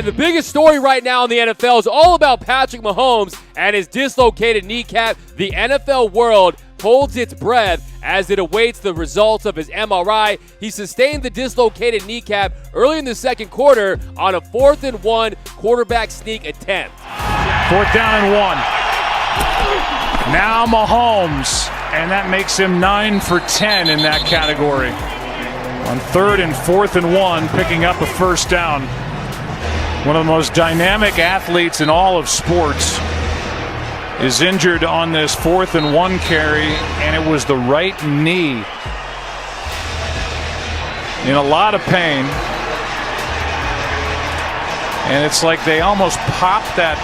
And the biggest story right now in the NFL is all about Patrick Mahomes and his dislocated kneecap. The NFL world holds its breath as it awaits the results of his MRI. He sustained the dislocated kneecap early in the second quarter on a 4th and 1 quarterback sneak attempt. 4th down and 1. Now Mahomes, and that makes him 9 for 10 in that category. On 3rd and 4th and 1, picking up a first down. One of the most dynamic athletes in all of sports is injured on this 4th and 1 carry, and it was the right knee. In a lot of pain. And it's like they almost popped that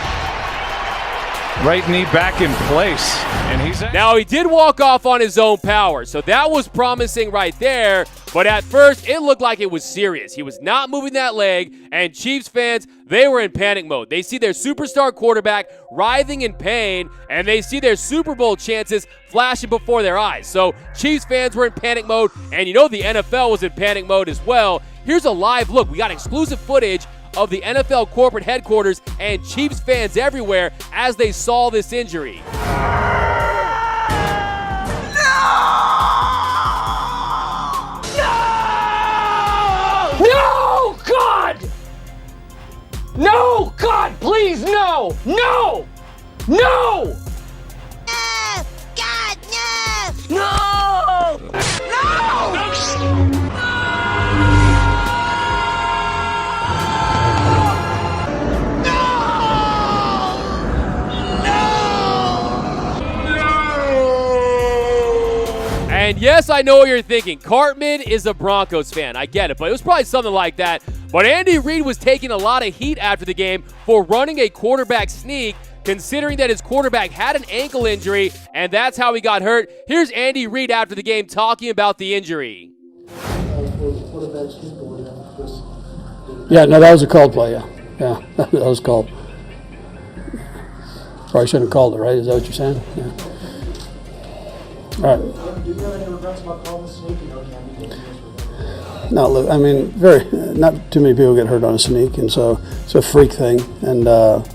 right knee back in place. And now he did walk off on his own power, so that was promising right there. But at first, it looked like it was serious. He was not moving that leg, and Chiefs fans, they were in panic mode. They see their superstar quarterback writhing in pain, and they see their Super Bowl chances flashing before their eyes. So Chiefs fans were in panic mode, and you know the NFL was in panic mode as well. Here's a live look. We got exclusive footage of the NFL corporate headquarters and Chiefs fans everywhere as they saw this injury. No, God! No, God, please, no! No! No! No! God, no! No! No! And yes, I know what you're thinking. Cartman is a Broncos fan. I get it, but it was probably something like that. But Andy Reid was taking a lot of heat after the game for running a quarterback sneak, considering that his quarterback had an ankle injury, and that's how he got hurt. Here's Andy Reid after the game talking about the injury. Yeah, no, that was a called play, yeah. Yeah, that was called. Probably shouldn't have called it, right? Is that what you're saying? Yeah. All right. Did you have any regrets about calling the sneak? No, I mean, not too many people get hurt on a sneak, and so it's a freak thing, and and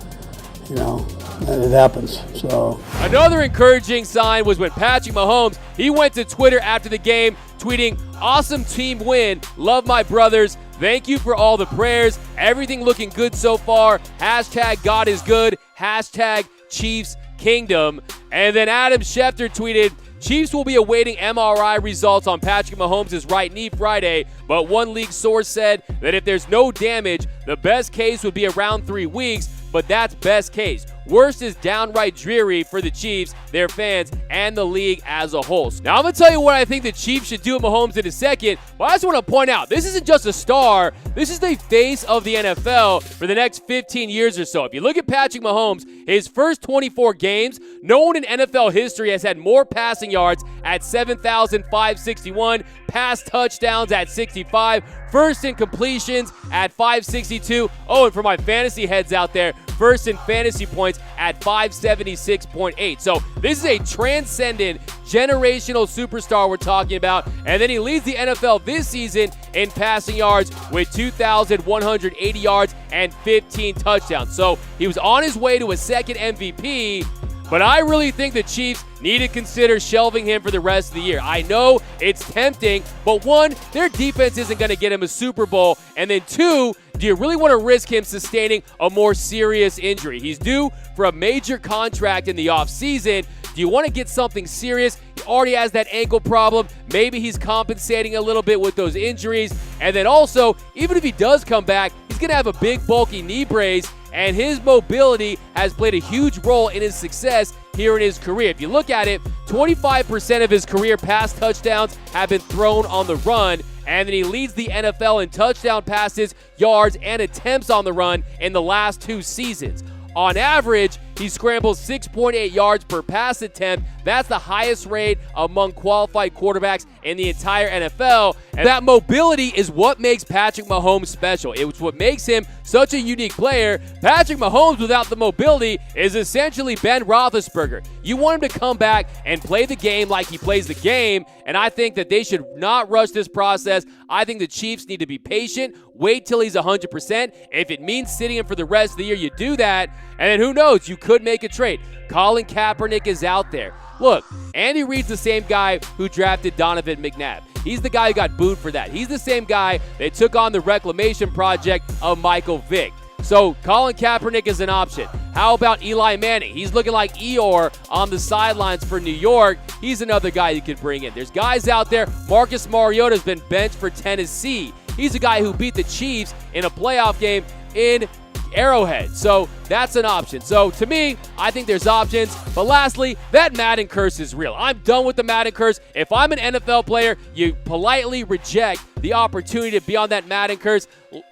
it happens. So another encouraging sign was when Patrick Mahomes, he went to Twitter after the game, tweeting, "Awesome team win. Love my brothers. Thank you for all the prayers. Everything looking good so far. Hashtag God is good. Hashtag Chiefs Kingdom." And then Adam Schefter tweeted, "Chiefs will be awaiting MRI results on Patrick Mahomes' right knee Friday, but one league source said that if there's no damage, the best case would be around 3 weeks, but that's best case. Worst is downright dreary for the Chiefs, their fans, and the league as a whole." Now, I'm going to tell you what I think the Chiefs should do with Mahomes in a second, but I just want to point out, this isn't just a star. This is the face of the NFL for the next 15 years or so. If you look at Patrick Mahomes, his first 24 games, no one in NFL history has had more passing yards at 7,561, pass touchdowns at 65, first in completions at 562. Oh, and for my fantasy heads out there, first in fantasy points at 576.8. So this is a transcendent, generational superstar we're talking about. And then he leads the NFL this season in passing yards with 2,180 yards and 15 touchdowns. So he was on his way to a second MVP. But I really think the Chiefs need to consider shelving him for the rest of the year. I know it's tempting, but one, their defense isn't going to get him a Super Bowl. And then two, do you really want to risk him sustaining a more serious injury? He's due for a major contract in the offseason. Do you want to get something serious? He already has that ankle problem. Maybe he's compensating a little bit with those injuries. And then also, even if he does come back, he's going to have a big, bulky knee brace. And his mobility has played a huge role in his success here in his career. If you look at it, 25% of his career pass touchdowns have been thrown on the run, and then he leads the NFL in touchdown passes, yards, and attempts on the run in the last 2 seasons. On average, he scrambles 6.8 yards per pass attempt. That's the highest rate among qualified quarterbacks in the entire NFL. And that mobility is what makes Patrick Mahomes special. It's what makes him such a unique player. Patrick Mahomes without the mobility is essentially Ben Roethlisberger. You want him to come back and play the game like he plays the game, and I think that they should not rush this process. I think the Chiefs need to be patient, wait till he's 100%. If it means sitting him for the rest of the year, you do that, and then who knows, you could make a trade. Colin Kaepernick is out there. Look, Andy Reid's the same guy who drafted Donovan McNabb. He's the guy who got booed for that. He's the same guy that took on the reclamation project of Michael Vick. So Colin Kaepernick is an option. How about Eli Manning? He's looking like Eeyore on the sidelines for New York. He's another guy you could bring in. There's guys out there. Marcus Mariota's been benched for Tennessee. He's a guy who beat the Chiefs in a playoff game in Arrowhead. So that's an option. So to me, I think there's options. But lastly, that Madden curse is real. I'm done with the Madden curse. If I'm an NFL player, you politely reject the opportunity to be on that Madden curse.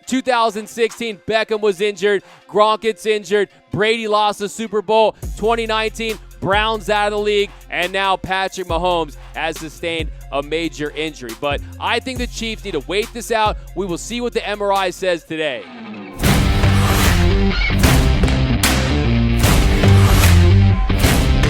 2016, Beckham was injured. Gronk gets injured. Brady lost the Super Bowl. 2019, Browns out of the league. And now Patrick Mahomes has sustained a major injury. But I think the Chiefs need to wait this out. We will see what the MRI says today.